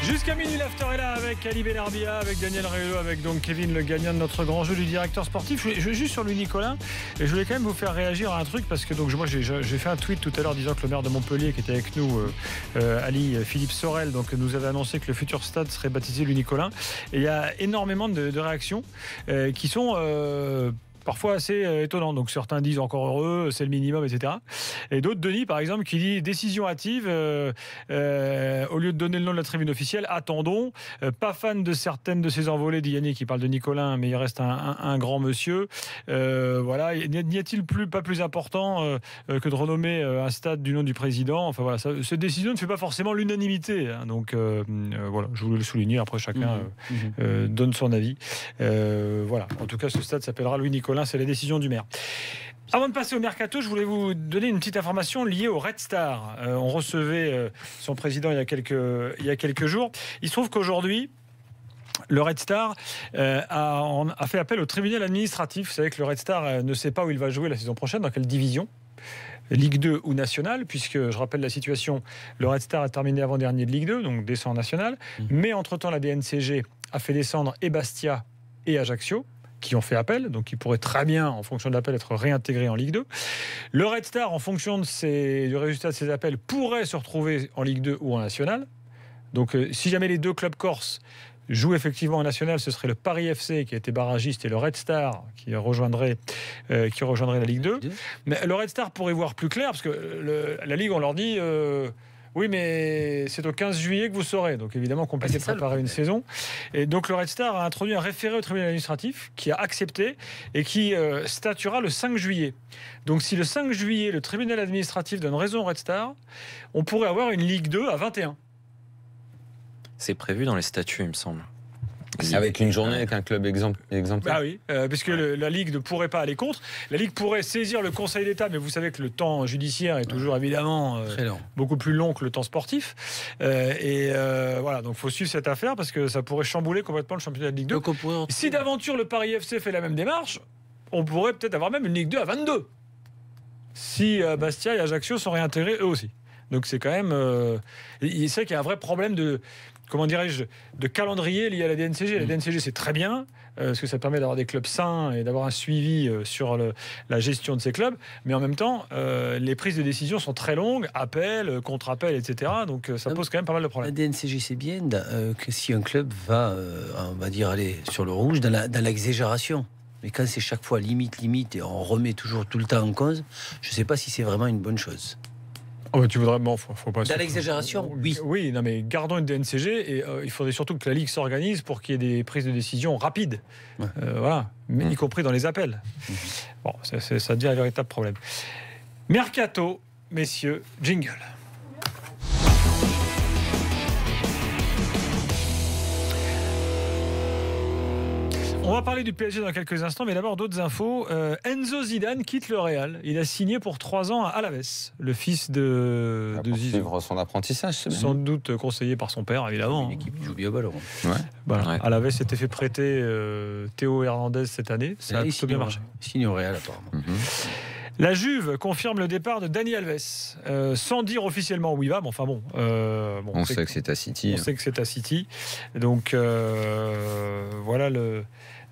Jusqu'à minuit, l'after est là avec Ali Benarbia, avec Daniel Riolo, avec donc Kevin, le gagnant de notre grand jeu du directeur sportif. Je vais juste sur Louis Nicolin et je voulais quand même vous faire réagir à un truc parce que donc moi j'ai fait un tweet tout à l'heure disant que le maire de Montpellier qui était avec nous, Ali Philippe Sorel, donc nous avait annoncé que le futur stade serait baptisé Louis Nicolin. Et il y a énormément de réactions qui sont parfois assez étonnant. Donc certains disent encore heureux, c'est le minimum, etc. Et d'autres, Denis par exemple, qui dit décision hâtive, au lieu de donner le nom de la tribune officielle, attendons. Pas fan de certaines de ces envolées, dit Yannick qui parle de Nicolin, mais il reste un grand monsieur. Voilà, n'y a-t-il pas plus important que de renommer un stade du nom du président? Enfin voilà, cette décision ne fait pas forcément l'unanimité. Hein, donc voilà, je voulais le souligner. Après chacun donne son avis. Voilà, en tout cas ce stade s'appellera Louis Nicolin. C'est la décision du maire. Avant de passer au mercato, je voulais vous donner une petite information liée au Red Star. On recevait son président il y a quelques jours. Il se trouve qu'aujourd'hui, le Red Star a fait appel au tribunal administratif. Vous savez que le Red Star ne sait pas où il va jouer la saison prochaine, dans quelle division, Ligue 2 ou nationale, puisque je rappelle la situation, le Red Star a terminé avant-dernier de Ligue 2, donc descend en nationale. Mais entre-temps, la DNCG a fait descendre et Bastia et Ajaccio, qui ont fait appel, donc qui pourraient très bien, en fonction de l'appel, être réintégrés en Ligue 2. Le Red Star, en fonction du résultat de ces appels, pourrait se retrouver en Ligue 2 ou en National. Donc, si jamais les deux clubs corses jouent effectivement en National, ce serait le Paris FC qui a été barragiste et le Red Star qui rejoindrait la Ligue 2. Mais le Red Star pourrait voir plus clair, parce que la Ligue, on leur dit... oui, mais c'est au 15 juillet que vous saurez. Donc évidemment, compliqué de préparer une saison. Et donc le Red Star a introduit un référé au tribunal administratif qui a accepté et qui statuera le 5 juillet. Donc si le 5 juillet, le tribunal administratif donne raison au Red Star, on pourrait avoir une Ligue 2 à 21. C'est prévu dans les statuts, il me semble. Avec une journée avec un club exemplaire. Ah oui, puisque la Ligue ne pourrait pas aller contre. La Ligue pourrait saisir le Conseil d'État, mais vous savez que le temps judiciaire est toujours évidemment beaucoup plus long que le temps sportif. Voilà, donc il faut suivre cette affaire parce que ça pourrait chambouler complètement le championnat de Ligue 2. Si d'aventure le Paris FC fait la même démarche, on pourrait peut-être avoir même une Ligue 2 à 22. Si Bastia et Ajaccio sont réintégrés eux aussi. Donc c'est quand même... c'est vrai qu'il y a un vrai problème de calendrier lié à la DNCG. La DNCG, c'est très bien, parce que ça permet d'avoir des clubs sains et d'avoir un suivi sur la gestion de ces clubs. Mais en même temps, les prises de décision sont très longues, appels, contre-appels, etc. Donc ça pose quand même pas mal de problèmes. La DNCG, c'est bien que si un club va, on va dire, aller sur le rouge, dans l'exagération. Mais quand c'est chaque fois limite, et on remet toujours tout le temps en cause, je ne sais pas si c'est vraiment une bonne chose. Oh bah tu voudrais, bon, faut pas. Dans l'exagération, oui. Oui, non, mais gardons une DNCG et il faudrait surtout que la Ligue s'organise pour qu'il y ait des prises de décision rapides. Ouais. Voilà, mais y compris dans les appels. Bon, ça devient un véritable problème. Mercato, messieurs, jingle. On va parler du PSG dans quelques instants, mais d'abord d'autres infos. Enzo Zidane quitte le Real. Il a signé pour 3 ans à Alaves, le fils de Zizou. Suivre son apprentissage, c'est sans doute conseillé par son père, évidemment. Une équipe qui joue bien au ballon. Ouais. Voilà. Ouais. Alaves s'était fait prêter Théo Hernandez cette année. Ça a plutôt bien marché. Signé au Real, apparemment. La Juve confirme le départ de Dani Alves, sans dire officiellement où il va, mais enfin bon. On sait que c'est à City. On sait que c'est à City. Donc voilà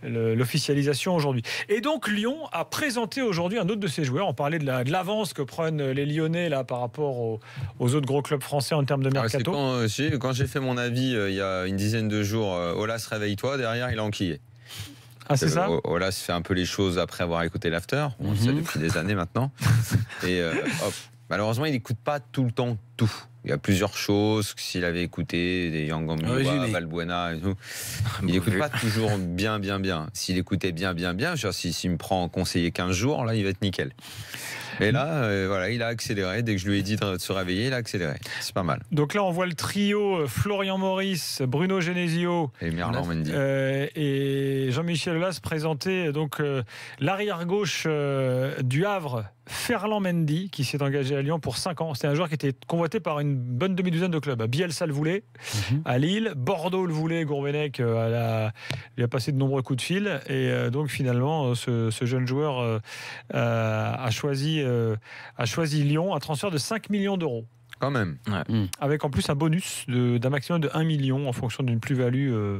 l'officialisation aujourd'hui. Et donc Lyon a présenté aujourd'hui un autre de ses joueurs. On parlait de l'avance que prennent les Lyonnais là, par rapport aux autres gros clubs français en termes de mercato. Quand j'ai fait mon avis il y a une dizaine de jours, Olas réveille-toi, derrière il a enquillé. Ah, c'est ça. Olas fait un peu les choses après avoir écouté l'after. On le sait depuis des années maintenant. Et malheureusement, il n'écoute pas tout le temps tout. Il y a plusieurs choses. S'il avait écouté des Yangambiwa, Valbuena et tout, il n'écoute pas toujours bien. S'il écoutait bien, s'il me prend en conseiller 15 jours, là, il va être nickel. Et là, voilà, il a accéléré. Dès que je lui ai dit de se réveiller, il a accéléré. C'est pas mal. Donc là, on voit le trio Florian Maurice, Bruno Genesio et Mirlan Mendy et Jean-Michel Aulas présenter donc l'arrière gauche du Havre, Ferland Mendy, qui s'est engagé à Lyon pour 5 ans. C'était un joueur qui était convoité par une bonne demi-douzaine de clubs. Bielsa le voulait à Lille, Bordeaux le voulait, Gourvenec lui a passé de nombreux coups de fil et donc finalement ce jeune joueur a choisi Lyon, un transfert de 5 millions d'euros. Quand même. Avec en plus un bonus d'un maximum de 1 million en fonction d'une plus-value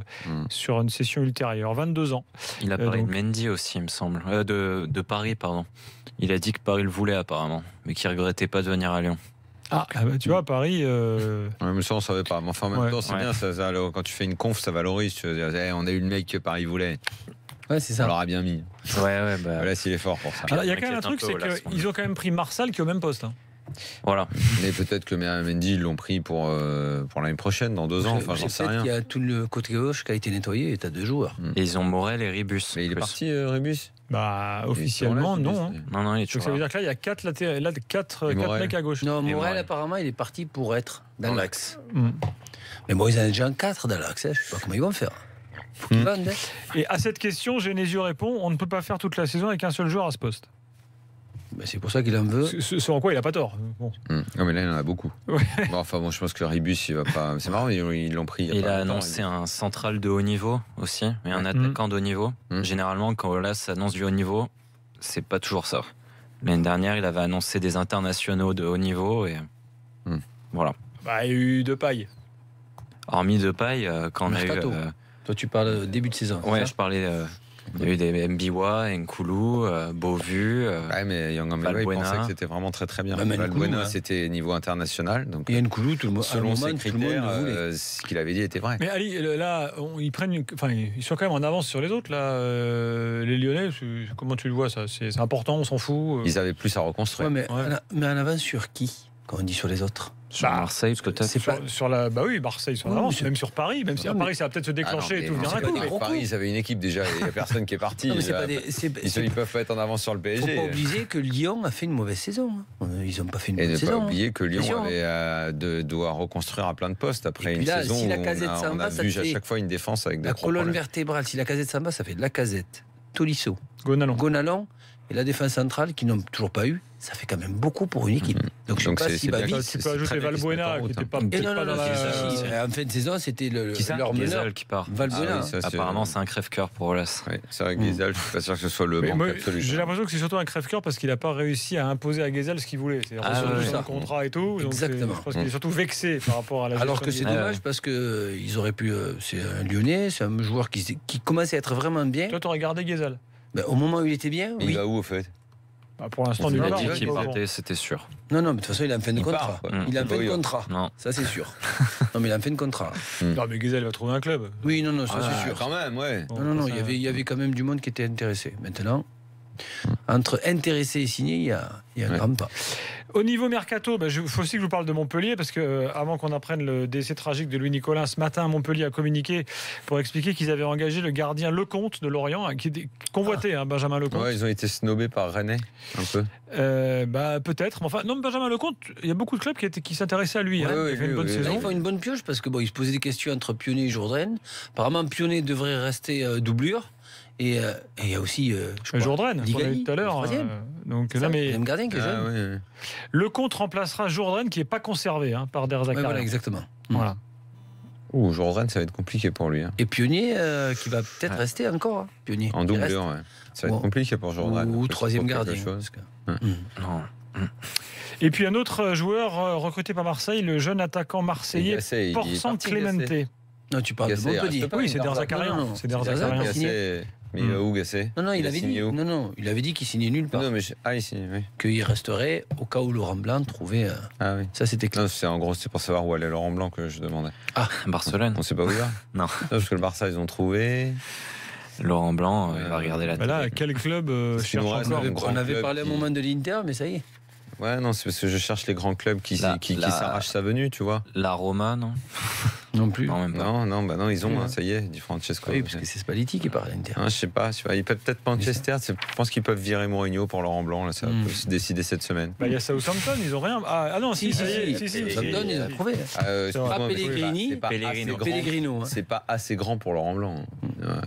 sur une session ultérieure. 22 ans. Il a parlé de Mendy aussi, il me semble. De Paris, pardon. Il a dit que Paris le voulait apparemment, mais qu'il regrettait pas de venir à Lyon. Ah bah, tu vois, Paris... Mais ça, on savait pas. Mais enfin, en même temps, c'est bien. Quand tu fais une conf, ça valorise. Tu veux dire, on a eu le mec que Paris voulait. Ouais, c'est ça. On l'aura bien mis. Bah... Là, s'il est fort pour ça. Alors, il y a quand même un truc, c'est qu'ils ont quand même pris Marsal qui est au même poste. Hein. Voilà. Mais peut-être que Mendy, ils l'ont pris pour l'année prochaine, dans 2 ans. Enfin, j'en sais rien. Il y a tout le côté gauche qui a été nettoyé et t'as 2 joueurs. Et ils ont Morel et Ribus. Mais il est parti, Ribus? Bah, officiellement, non. Non, il est toujours donc ça veut dire que là, il y a 4 mecs à gauche. Non, Morel, apparemment, il est parti pour être dans l'axe. Mais bon, ils en ont déjà 4 dans l'axe. Je sais pas comment ils vont faire. Faut qu'ils vendent. Et à cette question, Genesio répond, on ne peut pas faire toute la saison avec un seul joueur à ce poste. Ben c'est pour ça qu'il en veut. Ce en quoi il n'a pas tort. Bon. Non, mais là, il en a beaucoup. Ouais. Bon, je pense que Ribus, il va pas. C'est marrant, ils l'ont pris. Il a annoncé un central de haut niveau aussi, et un attaquant de haut niveau. Généralement, quand Olas annonce du haut niveau, c'est pas toujours ça. L'année dernière, il avait annoncé des internationaux de haut niveau, et voilà. Bah, il y a eu Depay. Hormis Depay, quand on a eu. Toi, tu parles début de saison. Ouais, je parlais. Il y a eu des Mbiwa, Nkoulou, Beauvu. Ouais, mais Yang Ambewa, il pensait que c'était vraiment très très bien. Valbuena, c'était niveau international. Donc, et Nkoulou, tout le monde, selon ses critères, ce qu'il avait dit était vrai. Mais Ali, là, ils sont quand même en avance sur les autres. Là, les Lyonnais, comment tu le vois ça? C'est important, on s'en fout. Ils avaient plus à reconstruire. Ouais, mais en avance sur qui, quand on dit sur les autres? Sur Marseille, peut-être. Bah oui, Marseille, ils sont en avance. Même sur Paris, même si à Paris, ça va peut-être se déclencher et tout vient d'un coup. Paris, ils avaient une équipe déjà, il n'y a personne qui est parti. Ils peuvent pas être en avance sur le PSG. Il ne faut pas oublier que Lyon a fait une mauvaise saison. Ils n'ont pas fait une bonne saison. Et ne pas oublier que Lyon doit reconstruire à plein de postes après une saison où on a vu à chaque fois une défense avec des problèmes. La colonne vertébrale, si la Casette s'en va, ça fait de la Casette, Tolisso, Gonalon et la défense centrale qui n'ont toujours pas eu. Ça fait quand même beaucoup pour une équipe. Donc je ne sais pas s'il va vite. Tu peux ajouter Valbuena qui n'était pas dans la... En fin de saison, c'était leur meneur qui part. Valbuena. Apparemment, c'est un crève-cœur pour Olas. Oui, c'est vrai que Guézal, je ne suis pas sûr que ce soit le manque absolu. J'ai l'impression que c'est surtout un crève-cœur parce qu'il n'a pas réussi à imposer à Guézal ce qu'il voulait. C'est son contrat et tout. Exactement. Je pense qu'il est surtout vexé par rapport à la alors que c'est dommage parce qu'ils auraient pu... C'est un Lyonnais, c'est un joueur qui commençait à être vraiment bien. Toi, tu aurais gardé Guézal? Au moment où il était bien, oui. Il va où, au fait? Pour l'instant, il a dit qu'il partait, c'était sûr. Non, mais de toute façon, il a en fin de contrat. Il a en fin de contrat. Non. Ça, c'est sûr. Non, mais il a en fin de contrat. Non, mais Guézal va trouver un club. Oui, non, ça, c'est sûr. Quand même, ouais. Non, il y avait quand même du monde qui était intéressé. Maintenant, entre intéressé et signé, il y a un grand pas. Au niveau mercato, il faut aussi que je vous parle de Montpellier, parce que avant qu'on apprenne le décès tragique de Louis Nicolin, ce matin, Montpellier a communiqué pour expliquer qu'ils avaient engagé le gardien Lecomte de Lorient, qui était convoité, Benjamin Lecomte. Ouais, ils ont été snobés par Rennais, un peu. Peut-être. Mais enfin, non, Benjamin Lecomte, il y a beaucoup de clubs qui s'intéressaient à lui. Il fait une bonne saison. Ils font une bonne pioche, parce que il se posait des questions entre Pionnet et Jourdain. Apparemment, Pionnet devrait rester doublure. Et il y a aussi Jourdain, qu'on a eu tout à l'heure. Donc, le même gardien qui est jeune. Lecomte remplacera Jourdain qui n'est pas conservé par Der Zakarian. Voilà, exactement. Voilà. Jourdain, ça va être compliqué pour lui. Et Pionnier qui va peut-être rester encore. Pionnier. En doublure, ouais. Ça va être compliqué pour Jourdain. Ou troisième gardien. Non. Et puis un autre joueur recruté par Marseille, le jeune attaquant marseillais Porsan Clemente. Non, tu parles de Montpellier. Oui, c'est Der Zakarian. C'est Der Zakarian. Mais il va où, Gasset? Non, il avait dit qu'il signait nulle part. Non, mais il signe, oui. Qu'il resterait au cas où Laurent Blanc trouvait. Ah oui. Ça, c'était clair. Non, en gros, c'est pour savoir où allait Laurent Blanc que je demandais. Ah, Barcelone. On ne sait pas où il va? Non. Parce que le Barça, ils ont trouvé. Laurent Blanc, il va regarder la télé. Là, quel club cherche encore? On avait parlé un moment de l'Inter, mais ça y est. Ouais, non, c'est parce que je cherche les grands clubs qui s'arrachent sa venue, tu vois. La Roma, non? Non plus. Non, même pas. Non, ils ont, ça y est, dit Francesco. Oui, parce que c'est Spalletti qui parle à l'Inter. Je sais pas, ils peuvent peut-être Manchester, je pense qu'ils peuvent virer Mourinho pour Laurent Blanc, là, ça peut se décider cette semaine. Il y a Southampton, ils ont rien. Ah non, si. Southampton, ils ont trouvé. Pellegrino. Pellegrino. C'est pas assez grand pour Laurent Blanc.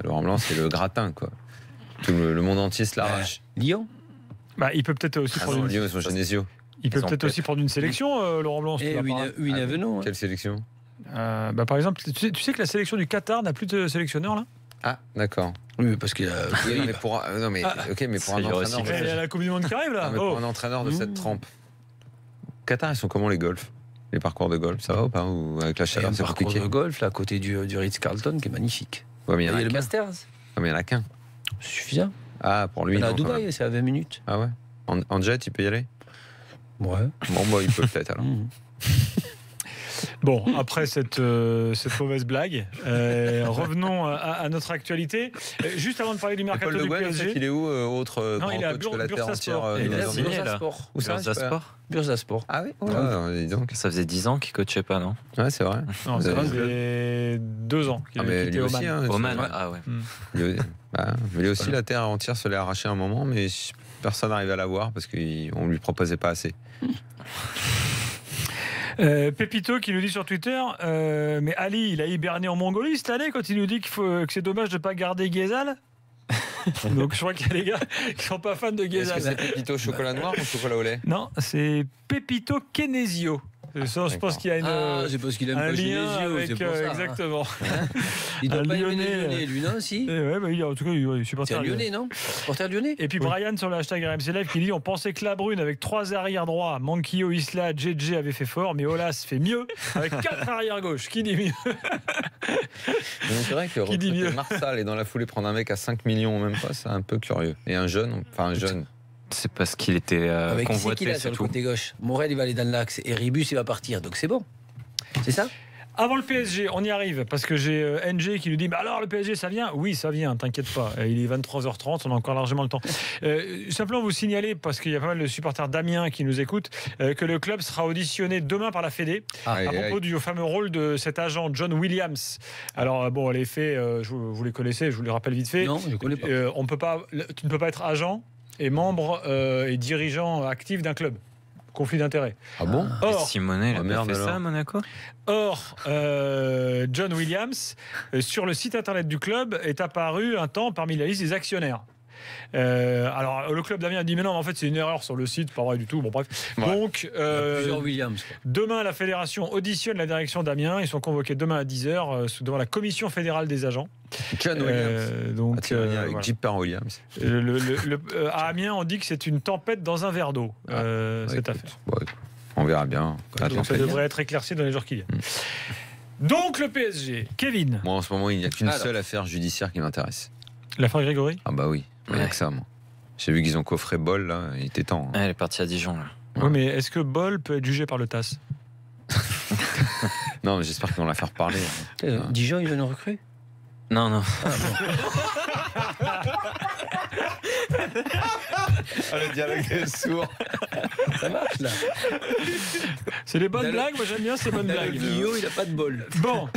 Laurent Blanc, c'est le gratin, quoi. Tout le monde entier se l'arrache. Lyon. Il peut peut-être aussi prendre Lyon, ils sont Genesio. Il peut peut-être aussi prendre une sélection, Laurent Blanc. Une Avenot. Quelle sélection? Par exemple, tu sais que la sélection du Qatar n'a plus de sélectionneur là? Ah, d'accord. Oui, parce qu'il a. mais pour un entraîneur. Il y a la Coupe du Monde qui arrive là. Pour un entraîneur de cette trempe. Qatar, ils sont comment les golfs? Les parcours de golf, ça va ou pas? Ou avec la chaleur, c'est compliqué? Un parcours de golf, là, à côté du Ritz-Carlton, qui est magnifique. Ouais, mais il y en a le qu'un. Masters. Ah, mais il y en a qu'un. C'est suffisant. Ah, pour lui. On est à non, Dubaï, c'est à 20 minutes. Ah ouais? En jet, il peut y aller? Ouais. Bon, bah, il peut peut-être alors. Bon, après cette mauvaise blague, revenons à notre actualité. Juste avant de parler du mercato Paul du Le Guen, PSG. il est où, autre Non, grand il est à coach que la Terre entière Bursaspor. nous Il est a à emmené? Bursaspor. Où ça? Bursaspor. Bursaspor. Ah oui? Dis donc. Ça faisait 10 ans qu'il coachait pas, non? Ouais, c'est vrai. Non, ça fait 2 ans qu'il Ah, a mais quitté lui aussi, Oman. hein, Oman, c'est- ah ouais. lui aussi, la Terre entière se l'est arrachée un moment, mais personne n'arrivait à la voir parce qu'on lui proposait pas assez. Pépito qui nous dit sur Twitter, mais Ali, il a hiberné en Mongolie cette année quand il nous dit que c'est dommage de ne pas garder Ghezal. Donc je crois qu'il y a des gars qui sont pas fans de Est-ce que c'est Ghezal. Pépito chocolat noir ou chocolat au lait? Non, c'est Pépito Kenesio. Ça, je pense qu'il y a C'est parce qu'il aime un pas lien Genesio, avec c'est pour ça. exactement. Il doit Un pas aimer Lyonnais, les Lyonnais, lui, non, si Ouais, bah, en tout cas, il est C'est supporter un lyonnais. Lyonnais, non Supporter lyonnais. Et puis Brian sur le hashtag RMC Live qui dit on pensait que la Brune avec 3 arrières droits, Manquillo, Isla, JJ avait fait fort, mais Olas fait mieux avec 4 arrières gauche. Qui dit mieux? C'est vrai que Qui dit mieux? Marsal et dans la foulée prendre un mec à 5 millions même pas, c'est un peu curieux. Et un jeune, C'est parce qu'il était Avec qui c'est convoité, qu'il a c'est sur le tout. côté gauche. Morel, il va aller dans l'axe et Ribus, il va partir. Donc c'est bon. C'est ça? Avant le PSG, on y arrive, parce que j'ai NG qui nous dit bah alors le PSG ça vient? Oui, ça vient, t'inquiète pas. Il est 23h30, on a encore largement le temps. Simplement vous signaler, parce qu'il y a pas mal de supporters d'Amiens qui nous écoutent, que le club sera auditionné demain par la Fédé à propos du fameux rôle de cet agent John Williams. Alors bon, les faits, vous les connaissez, je vous les rappelle vite fait. Non, je ne connais pas. Tu ne peux pas être agent et membre et dirigeant actif d'un club. Conflit d'intérêts. Ah bon? Or, Simonet, il a merde, fait ça alors. à Monaco? Or, John Williams, sur le site internet du club, est apparu un temps parmi la liste des actionnaires. Alors, le club d'Amiens a dit mais non, mais en fait, c'est une erreur sur le site, pas vrai du tout. Bon, bref. Ouais. Donc, Plusieurs Williams. quoi. demain, la fédération auditionne la direction d'Amiens. Ils sont convoqués demain à 10h devant la commission fédérale des agents. John Williams. Donc, Avec voilà. Jipper Williams. À Amiens, on dit que c'est une tempête dans un verre d'eau, cette affaire. On verra bien. Donc, ça devrait être éclairci dans les jours qui viennent. Donc, le PSG, Kevin. Moi, en ce moment, il n'y a qu'une Alors. seule affaire judiciaire qui m'intéresse. L'affaire Grégory. Ah bah oui, il n'y a que ça, moi. J'ai vu qu'ils ont coffré Bol, là, il était temps. hein. Elle est partie à Dijon, là. Oui, mais est-ce que Bol peut être jugé par le TAS? Non, mais j'espère qu'ils vont la faire parler. Dijon, ils ont recruté. Non, non. Le dialogue est sourd. Ça marche, là. C'est des bonnes Dans le- blagues, moi j'aime bien ces bonnes Dans le blagues. Guillot, il n'a pas de bol. Bon,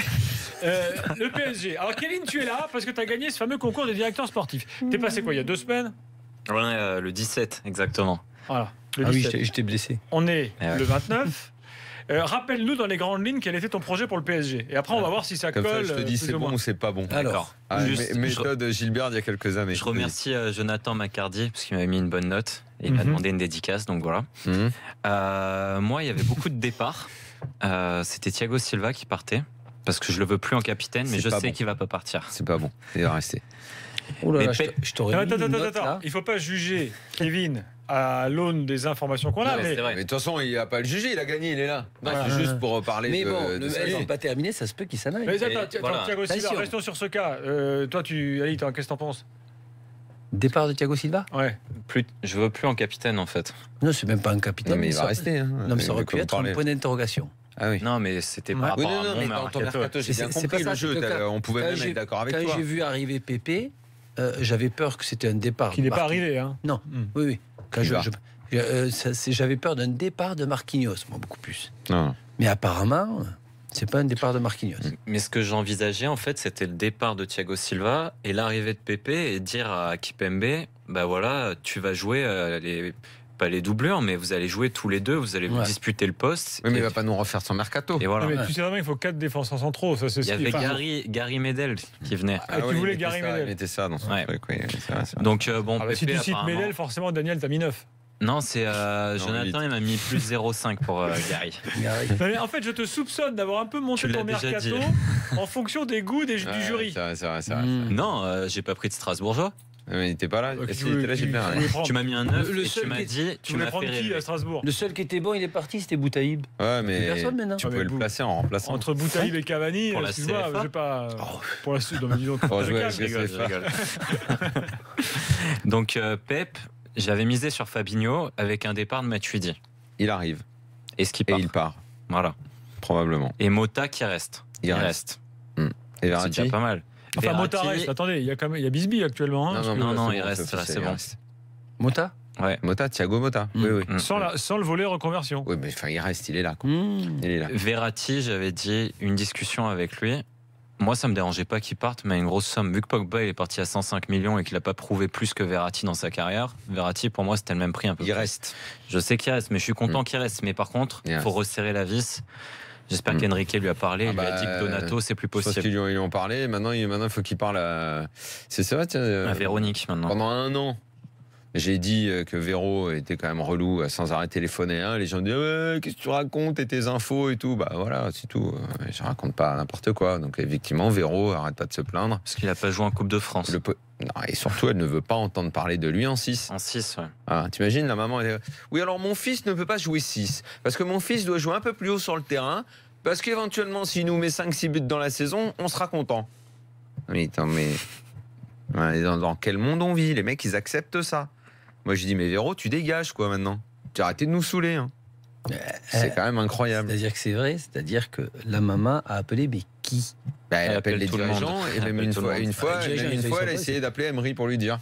le PSG. Alors Kevin, tu es là parce que tu as gagné ce fameux concours des directeurs sportifs. T'es passé quoi, il y a 2 semaines? Ouais, le 17, exactement. Voilà, le Ah oui, 17. j'étais blessé. On est Eh ouais. le 29. Rappelle-nous dans les grandes lignes quel était ton projet pour le PSG. Et après, on va voir si ça Comme colle. ça, je te dis plus c'est ou bon moins. ou c'est pas bon. Alors, Ah, Juste, méthode Gilbert il y a quelques années. Je remercie Jonathan Macardy parce qu'il m'avait mis une bonne note et il m'a Mhm. demandé une dédicace, donc voilà. Mhm. Moi, il y avait beaucoup de départs. C'était Thiago Silva qui partait parce que je le veux plus en capitaine, mais C'est je pas sais bon. qu'il va pas partir. C'est pas bon, il va rester. oh là Mais là, Pep- je t'aurais mis Attends, une note, attends. là. Il faut pas juger Kevin à l'aune des informations qu'on a. Non, mais Mais c'est vrai. Mais de toute façon, il a pas à le juger, il a gagné, il est là. Non, Voilà. c'est juste pour parler Mais de. bon, de le ce match qu'il n'est est. pas terminé, ça se peut qu'il s'en aille. Mais attends, voilà. Thiago Silva, Attention. restons sur ce cas. Toi, Ali, qu'est-ce que t'en penses? Départ de Thiago Silva? Ouais. Je veux plus en capitaine en fait. Non, c'est même pas un capitaine. Non, mais il va ça- rester. hein. Non, mais ça Il aurait veut pu comme être un parler. point d'interrogation. Ah oui. Non, mais c'était Ouais. par Oui, rapport non, à non, mais mon dans ton mercato. mercato, j'ai bien C'est compris pas le ça, jeu. c'est que On pouvait quand même j'ai- être d'accord avec Quand toi. j'ai vu arriver Pépé, j'avais peur que c'était un départ. Qui n'est pas Marquinhos. arrivé. Hein. Non, oui. Quand Qui je- va j'avais peur d'un départ de Marquinhos, moi, beaucoup plus. Non. Mais apparemment, c'est pas un départ de Marquinhos. Mais ce que j'envisageais en fait, c'était le départ de Thiago Silva et l'arrivée de Pépé et dire à Kipembe, bah voilà, tu vas jouer pas les doublures, mais vous allez jouer tous les deux, vous allez vous Ouais. disputer le poste. Oui, mais et, il va pas nous refaire son mercato. et voilà. Non, mais tu sais vraiment qu'il faut 4 défenseurs centraux. Ça, c'est Il y ce qui avait Gary Medel qui venait. Ah, tu voulais il Gary mettait ça, Medel. il mettait ça dans son Ouais. truc. Oui, c'est vrai, c'est vrai. Donc bon, Ah bah, si Pépé, tu cites apparemment- Medel, forcément, Daniel, t'as mis 9. Non, c'est Jonathan, huit. il m'a mis plus 0,5 pour Gary. Non, mais en fait, je te soupçonne d'avoir un peu monté Tu l'as ton déjà mercato dit. en fonction des goûts du Ouais, jury. C'est vrai, c'est vrai. Mmh. Non, j'ai pas pris de Strasbourgeois. Mais il était pas là. Ok, S'il était là, Gilbert. Tu m'as mis un 9 Le et seul tu m'as qui- dit, Tu tu voulais m'as prendre fait qui rêver. à Strasbourg? Le seul qui était bon, il est parti, c'était Boutaïb. Ouais, Plus mais personne maintenant. tu pouvais le placer en remplaçant. Entre Boutaïb et Cavani, Pour la excuse-moi, CFA. j'ai pas. Oh. Pour la suite, non, mais dis donc. Pour jouer calme, avec les les gars. CFA. Donc Pep, j'avais misé sur Fabinho avec un départ de Matuidi. Il arrive. Et ce qui Et part. il part, Voilà. probablement. Et Mota qui reste. Il reste. Et C'est Verratti déjà pas mal. Enfin, Verratti- Mota reste. Attendez, il y a quand même, il y a Bisbee actuellement. Hein, parce que- non, c'est il bon, reste, c'est là, officiel, c'est il bon. reste. Mota Ouais. Mota, Thiago Mota. Mm. Oui, oui. sans le volet reconversion. Oui, mais enfin, il reste, il est là. Quoi. Mmh. Il est là. Verratti, j'avais dit une discussion avec lui. Moi, ça me dérangeait pas qu'il parte, mais une grosse somme. Vu que Pogba il est parti à 105 millions et qu'il n'a pas prouvé plus que Verratti dans sa carrière, Verratti, pour moi, c'était le même prix un peu. Il plus. reste. Je sais qu'il reste, mais je suis content qu'il reste. Mais par contre, Il il faut reste. resserrer la vis. J'espère qu'Enrique lui a parlé. Ah Il lui a bah, dit que Donato, c'est plus Je pense qu'ils possible. lui ont parlé. Maintenant, il faut qu'il parle à. C'est vrai, tiens. À Véronique maintenant. Pendant un an, j'ai dit que Véro était quand même relou, sans arrêt téléphoner. Hein. Les gens disent ouais, qu'est-ce que tu racontes et tes infos et tout. Bah voilà, c'est tout. Je raconte pas n'importe quoi. Donc effectivement, Véro arrête pas de se plaindre. Parce qu'il n'a pas joué en Coupe de France. Non, et surtout, elle ne veut pas entendre parler de lui en 6. En 6, ouais. Ah, t'imagines, la maman, elle dit, oui, alors mon fils ne peut pas jouer 6, parce que mon fils doit jouer un peu plus haut sur le terrain, parce qu'éventuellement, s'il nous met 5-6 buts dans la saison, on sera content. Mais attends, mais dans quel monde on vit? Les mecs, ils acceptent ça. Moi, je dis, mais Véro, tu dégages, quoi, maintenant. Tu as arrêté de nous saouler. Hein. C'est quand même incroyable. C'est-à-dire que c'est vrai, c'est-à-dire que la maman a appelé, mais qui? Bah, elle Elle appelle appelle les tout le monde. dirigeants, et Elle même appelle une tout le fois, monde. une fois, Les dirigeants, même une ils fois, sont elle a pas, essayé d'appeler Emery pour lui dire.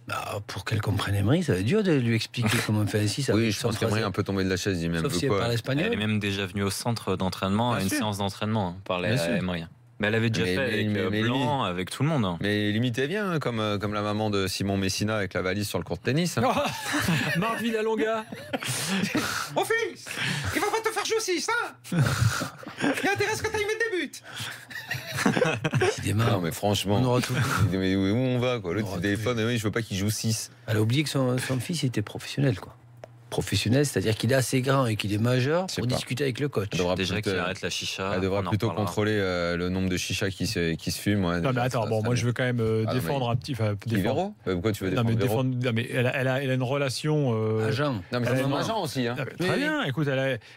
Bah, pour qu'elle comprenne Emery, ça va être dur de lui expliquer comment on fait un 6. Oui, je pense qu'Emery est un peu tombé de la chaise, il dit même Sauf si elle quoi. parle Elle espagnol. est même déjà venue au centre d'entraînement, à Bien une sûr. séance d'entraînement, parler Bien à sûr. Emery. Mais elle avait déjà Mais- fait avec mais Blanc, avec tout le monde. Hein. Mais limite, elle vient, hein, comme la maman de Simon Messina avec la valise sur le court de tennis. Hein. Marc Villalonga. Mon fils, il va pas te faire jouer 6, hein. Il intéresse que tu ailles mettre des buts. Décidément, Non, mais franchement, on aura tout. mais où on va, quoi? L'autre, On aura il téléphone, et oui, je veux pas qu'il joue 6. Elle a oublié que son fils était professionnel, quoi. Professionnel, c'est-à-dire qu'il est assez grand et qu'il est majeur Je sais pour pas. discuter avec le coach. Elle devra Déjà plutôt- qu'il arrête la chicha. Elle devra on en plutôt reparlera. contrôler le nombre de chichas qui se fument. Ouais, Non mais déjà, attends, ça bon, serait moi bien. je veux quand même Ah, non, défendre mais- un petit. Enfin, Qui, défendre. Véro Pourquoi tu veux Non défendre mais, Véro non, mais elle a une relation. Agent. Non, mais Elle ça a c'est une- un agent aussi. Hein. Ah, mais très Oui. bien, écoute,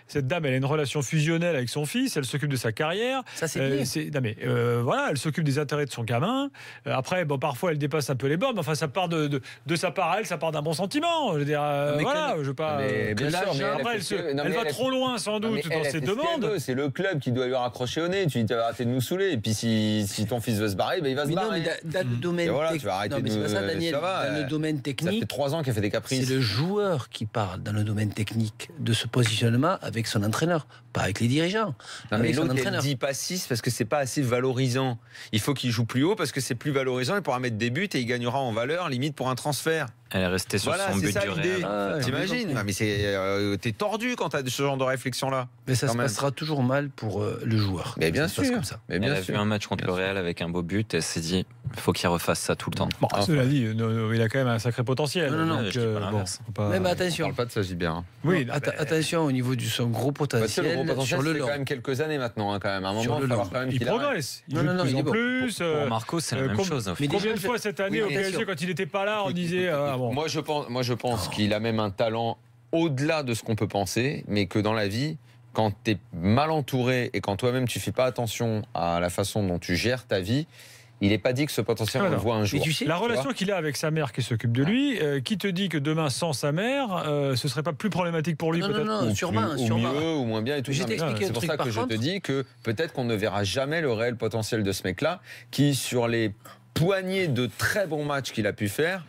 cette dame, elle a une relation fusionnelle avec son fils, elle s'occupe de sa carrière. Ça, c'est bien. Non, mais, voilà, elle s'occupe des intérêts de son gamin. Après, bon, parfois, elle dépasse un peu les bornes, mais enfin, ça part de sa part à elle, ça part d'un bon sentiment. Je veux dire, mais voilà, je veux pas. Mais bien sûr, mais Après, elle va trop loin, sans Non, mais doute, dans elle ses fait ce qu'elle demandes. veut, c'est le club qui doit lui raccrocher au nez. Tu dis, tu vas arrêter de nous saouler. Et puis, si ton fils veut se barrer, ben, il va se Mais non, barrer. mais dans le domaine Et voilà, tu technique. vas arrêter Non, mais de c'est pas ça, nous- Daniel. ça va, Dans le domaine Ça fait technique, 3 ans qu'elle fait des caprices. c'est le joueur qui parle dans le domaine technique de ce positionnement avec son entraîneur, pas avec les dirigeants. Non, mais avec son l'autre, elle entraîneur. dit pas 6 parce que c'est pas assez valorisant. Il faut qu'il joue plus haut parce que c'est plus valorisant. Il pourra mettre des buts et il gagnera en valeur, limite pour un transfert. Elle est restée sur Voilà, son c'est but ça du l'idée. Real. Ah, j'ai T'imagines compris. Ah, mais t'es tordu quand t'as ce genre de réflexion-là. Mais ça quand se même. passera toujours mal pour le joueur. Mais bien Ça se passe sûr. comme ça. Mais Elle bien a sûr. vu un match contre Bien le Real avec un beau but et elle s'est dit il faut qu'il refasse ça tout le temps. Bon, Ah, cela dit, il a quand même un sacré potentiel. Non, non, non, Donc, je dis pas bon, l'inverse. faut pas- Même On attention. parle pas de ça, Gilbert. Hein. Oui, Bon, non, mais- attention au niveau de son gros Parce que le potentiel, gros potentiel, sur le c'est long. quand même quelques années maintenant, hein, quand même. À un Sur moment, le il va falloir long. quand même il qu'il arrête. progresse. Il Non, joue non, de non, plus il est en bon. plus. Pour Marco, c'est la même chose. mais Combien déjà, de fois cette année oui, au mais PSG, attention. quand il n'était pas là, on disait ah, bon. Moi, je pense qu'il a même un talent au-delà de ce qu'on peut penser, mais que dans la vie, quand tu es mal entouré et quand toi-même tu fais pas attention à la façon dont tu gères ta vie, il n'est pas dit que ce potentiel, on le Alors, voit un Mais jour. tu sais, La relation qu'il a avec sa mère qui s'occupe de lui, qui te dit que demain sans sa mère, ce serait pas plus problématique pour lui non, peut-être non, Ou sûrement, plus- ou sûrement. mieux, ou moins bien et tout Je ça. vais t'expliquer C'est un pour truc, ça que par je te contre. dis que peut-être qu'on ne verra jamais le réel potentiel de ce mec-là, qui sur les poignées de très bons matchs qu'il a pu faire,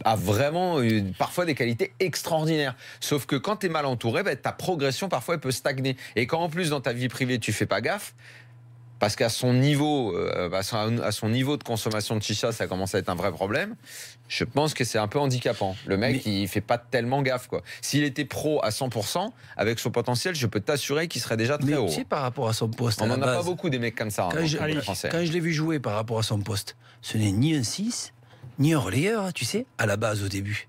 a vraiment eu parfois des qualités extraordinaires. Sauf que quand tu es mal entouré, ta progression parfois elle peut stagner. Et quand en plus dans ta vie privée tu fais pas gaffe, parce qu'à son niveau, à son niveau de consommation de chicha, ça commence à être un vrai problème. Je pense que c'est un peu handicapant. Le mec, il fait pas tellement gaffe, quoi. S'il était pro à 100%, avec son potentiel, je peux t'assurer qu'il serait déjà très Mais haut. tu sais, par rapport à son poste, On à la n'en a pas base, beaucoup des mecs comme ça. hein, quand dans je, le football français. quand je l'ai vu jouer par rapport à son poste, ce n'est ni un 6, ni un relayeur, hein, tu sais, à la base au début.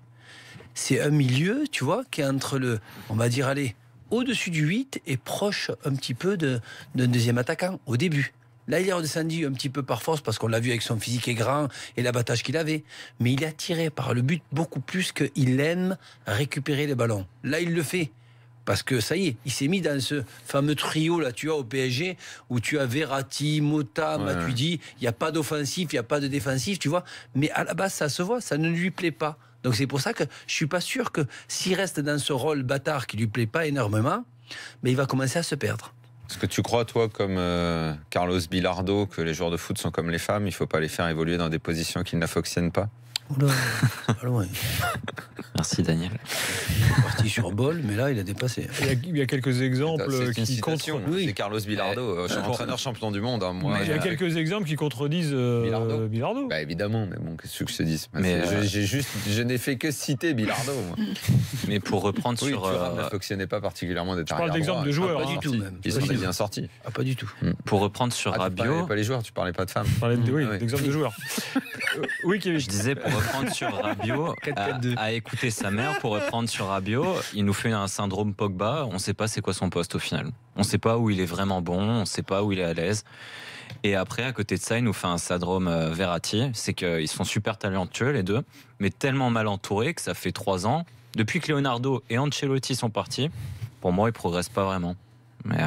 C'est un milieu, tu vois, qui est entre le, on va dire, allez, au-dessus du 8 et proche un petit peu d'un deuxième attaquant au début. Là, il est redescendu un petit peu par force parce qu'on l'a vu avec son physique aigran et l'abattage qu'il avait. Mais il est attiré par le but beaucoup plus qu'il aime récupérer les ballons. Là, il le fait. Parce que ça y est, il s'est mis dans ce fameux trio là, tu vois, au PSG, où tu as Verratti, Mota, Matuidi. Il n'y a pas d'offensif, il n'y a pas de défensif, tu vois. Mais à la base, ça se voit, ça ne lui plaît pas. Donc c'est pour ça que je suis pas sûr que s'il reste dans ce rôle bâtard qui lui plaît pas énormément, mais il va commencer à se perdre. Est-ce que tu crois, toi, comme Carlos Bilardo, que les joueurs de foot sont comme les femmes, il ne faut pas les faire évoluer dans des positions qu'ils n'affectionnent pas? Oula, pas loin. Merci Daniel. Il est parti sur Ball, mais là il a dépassé. Il y a quelques exemples qui contredisent. Oui. C'est Carlos Bilardo, entraîneur champion du monde. Hein, moi, il y a quelques exemples qui contredisent Bilardo. Bah évidemment, mais bon, qu'est-ce que je te dis? Je n'ai fait que citer Bilardo. Moi. Mais pour reprendre sur. Thuram n'affectionnait pas particulièrement d'être arrière. Je parle d'exemples de joueurs. Pas du tout même. Ils sont bien sortis. Ah, pas du tout. Pour reprendre sur Tu Rabiot. parlais pas les joueurs, tu parlais pas de femmes. Je parlais d'exemples de joueurs. Oui, Kevin. Je disais pour reprendre sur Rabiot, à écouter sa mère, pour reprendre sur Rabiot, il nous fait un syndrome Pogba. On ne sait pas c'est quoi son poste au final. On ne sait pas où il est vraiment bon, on ne sait pas où il est à l'aise. Et après, à côté de ça, il nous fait un syndrome Verratti. C'est qu'ils sont super talentueux les deux, mais tellement mal entourés que ça fait 3 ans. Depuis que Leonardo et Ancelotti sont partis, pour moi, ils ne progressent pas vraiment. Mais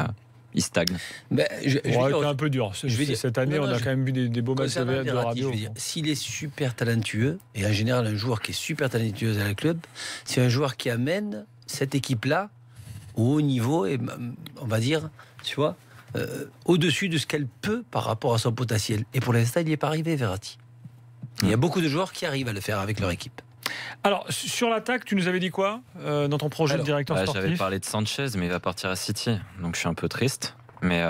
il stagne. C'est un peu dur. Cette année, on a quand même vu des beaux matchs de Rabiot. S'il est super talentueux, et en général un joueur qui est super talentueux dans le club, c'est un joueur qui amène cette équipe-là au haut niveau, et on va dire, tu vois, au-dessus de ce qu'elle peut par rapport à son potentiel. Et pour l'instant, il n'y est pas arrivé, Verratti. Il y a beaucoup de joueurs qui arrivent à le faire avec leur équipe. Alors, sur l'attaque, tu nous avais dit quoi dans ton projet de directeur sportif? J'avais parlé de Sanchez, mais il va partir à City. Donc je suis un peu triste. Mais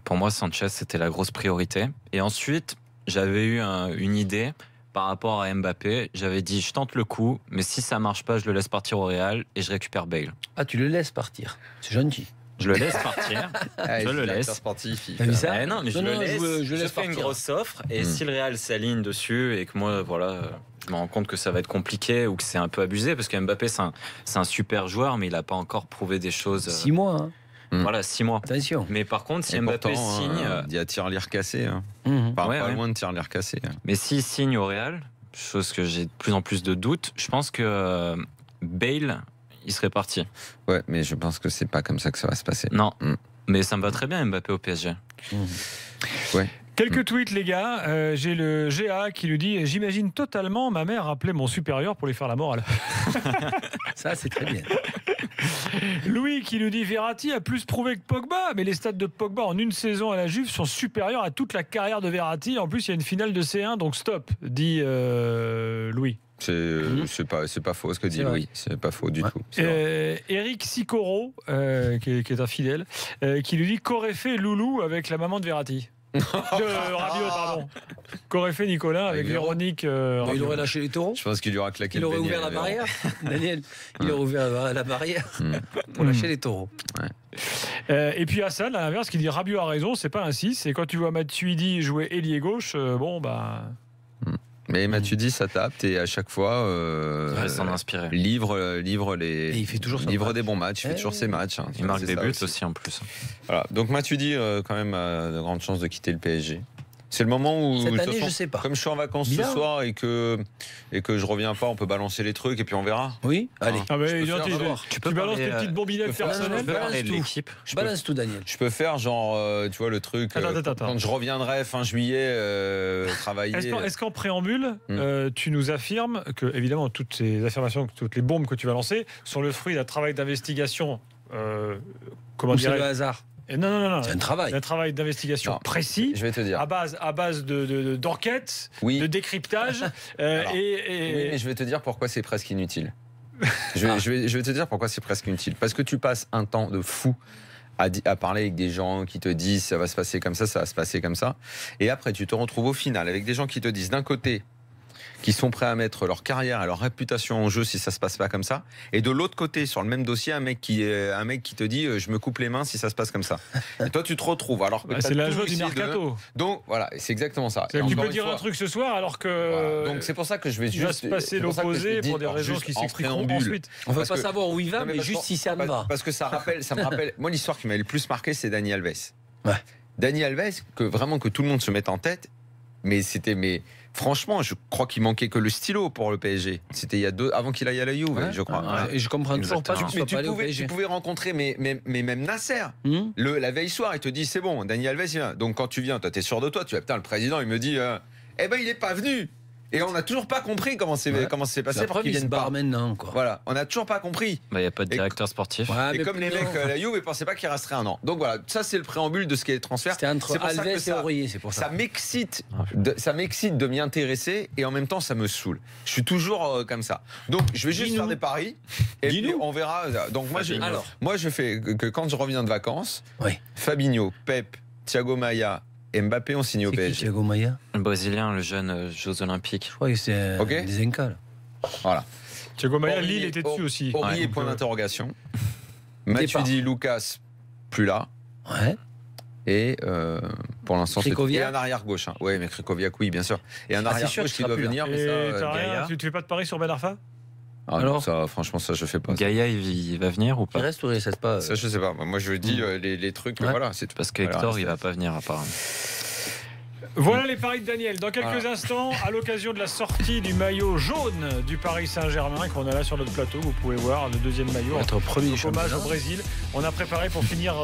pour moi, Sanchez, c'était la grosse priorité. Et ensuite, j'avais eu une idée par rapport à Mbappé. J'avais dit, je tente le coup, mais si ça marche pas, je le laisse partir au Real et je récupère Bale. Ah, tu le laisses partir. C'est gentil. Je le laisse partir. Je le laisse. Sportif. T'as vu ça? Non, mais je le laisse. Je laisse fais une grosse offre. Et si le Real s'aligne dessus et que moi, voilà, je me rends compte que ça va être compliqué ou que c'est un peu abusé, parce que Mbappé, c'est un super joueur, mais il n'a pas encore prouvé des choses. 6 mois. Hein. Voilà, 6 mois. Attention. Mais par contre, si Mbappé signe. Il y a tir-lire cassé. Hein. Pas loin de tir-lire cassé. Mais s'il signe au Real, chose que j'ai de plus en plus de doutes, je pense que Bale, il serait parti. Ouais, mais je pense que c'est pas comme ça que ça va se passer. Non. Mais ça me va très bien, Mbappé au PSG. Ouais. Quelques tweets, les gars. J'ai le GA qui lui dit: j'imagine totalement ma mère appeler mon supérieur pour lui faire la morale. Ça, c'est très bien. Louis qui nous dit: Verratti a plus prouvé que Pogba, mais les stats de Pogba en une saison à la Juve sont supérieurs à toute la carrière de Verratti. En plus, il y a une finale de C1, donc stop, dit Louis. C'est pas faux ce que dit Louis. C'est pas faux du tout. Eric Sicoro, qui est un fidèle, qui lui dit: qu'aurait fait Loulou avec la maman de Verratti? Rabiot, pardon. Qu'aurait fait Nicolas avec Véronique il aurait lâché les taureaux. Je pense qu'il lui aura claqué. Il aurait ouvert la barrière. Daniel, il aurait ouvert la barrière pour lâcher les taureaux. Et puis Hassan, à l'inverse, qui dit: Rabiot a raison, c'est pas ainsi. C'est quand tu vois Matuidi jouer ailier gauche, Mais Matuidi s'adapte et à chaque fois s'en inspirer. livre les. Et il fait toujours des bons matchs. Il fait toujours ses matchs. Il marque des buts aussi en plus. Voilà. Donc Matuidi quand même a de grandes chances de quitter le PSG. C'est le moment où, cette année, je sais pas. Comme je suis en vacances ce soir et que je reviens pas, on peut balancer les trucs et puis on verra. Oui, allez. Tu balances tes petites bobinettes personnelles. Je balance tout, Daniel. Je peux faire genre, tu vois le truc. Attends. Quand je reviendrai fin juillet, travailler. Est-ce qu'en préambule, tu nous affirmes que évidemment toutes ces affirmations, toutes les bombes que tu vas lancer sont le fruit d'un travail d'investigation. Comment dire, c'est le hasard. Non. C'est un travail. Un travail d'investigation précis. Je vais te dire. À base d'enquête, de décryptage. Oui, mais je vais te dire pourquoi c'est presque inutile. je vais te dire pourquoi c'est presque inutile. Parce que tu passes un temps de fou à parler avec des gens qui te disent ça va se passer comme ça va se passer comme ça. Et après, tu te retrouves au final avec des gens qui te disent d'un côté qui sont prêts à mettre leur carrière et leur réputation en jeu si ça se passe pas comme ça, et de l'autre côté sur le même dossier un mec qui te dit je me coupe les mains si ça se passe comme ça. Et toi tu te retrouves alors que c'est la joie du mercato. Donc voilà, c'est exactement ça. Tu peux dire un truc ce soir alors que donc c'est pour ça que je vais juste se passer l'opposé pour des raisons qui s'expliqueront ensuite. On va pas savoir où il va, mais juste si ça me va. Parce que ça me rappelle moi l'histoire qui m'avait le plus marqué, c'est Dani Alves. Ouais. Dani Alves, que tout le monde se mette en tête, mais franchement, je crois qu'il manquait que le stylo pour le PSG. C'était avant qu'il aille à la Juve, je crois. Et je comprends toujours pas. Mais tu pouvais rencontrer, mais même Nasser. La veille soir, il te dit c'est bon, Dani Alves, il vient. Donc quand tu viens, toi, t'es sûr de toi. Tu vas, putain, le président, il me dit, il n'est pas venu. Et on n'a toujours pas compris comment c'est passé pour qu'ils viennent pas. Maintenant, quoi. Voilà, on n'a toujours pas compris. Il n'y a pas de directeur sportif. Et comme les mecs à la Juve, ils ne pensaient pas qu'il resterait un an. Donc voilà, ça c'est le préambule de ce qu'est les transferts. C'était entre Alves et Aurier, c'est pour ça. Ça m'excite de m'y intéresser et en même temps ça me saoule. Je suis toujours comme ça. Donc je vais juste faire des paris et puis on verra. Donc moi je fais que quand je reviens de vacances, Fabinho, Pep, Thiago Maia, Mbappé ont signé au PSG. Thiago Maia, le Brésilien, le jeune Jeux Olympiques. Je crois que c'est des Incas. Voilà. Thiago Maia, Lille était dessus aussi. Aurier, point d'interrogation. Matuidi, Lucas, plus là. Ouais. Et pour l'instant, c'est un arrière gauche. Oui, mais Krikoviak, oui, bien sûr. Et un arrière gauche qui doit venir. Mais ça, tu ne fais pas de pari sur Ben Arfa? Alors ça, franchement, ça je fais pas. Gaïa, il va venir ou pas? Il reste ou il reste pas? Ça je sais pas. Moi je dis les trucs. Voilà, c'est tout. Parce qu'Hector il va pas venir apparemment. Voilà les paris de Daniel. Dans quelques instants, à l'occasion de la sortie du maillot jaune du Paris Saint-Germain qu'on a là sur notre plateau, vous pouvez voir le deuxième maillot. Notre premier hommage au Brésil. On a préparé pour finir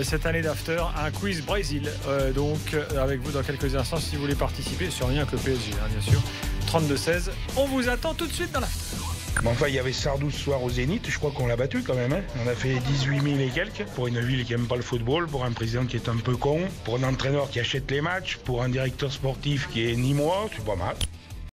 cette année d'after un quiz Brésil. Donc avec vous dans quelques instants si vous voulez participer sur rien que le PSG, bien sûr. 32-16. On vous attend tout de suite dans l'after. Bon, enfin, il y avait Sardou ce soir au Zénith, je crois qu'on l'a battu quand même. On a fait 18 000 et quelques. Pour une ville qui n'aime pas le football, pour un président qui est un peu con, pour un entraîneur qui achète les matchs, pour un directeur sportif qui est ni moi, c'est pas mal.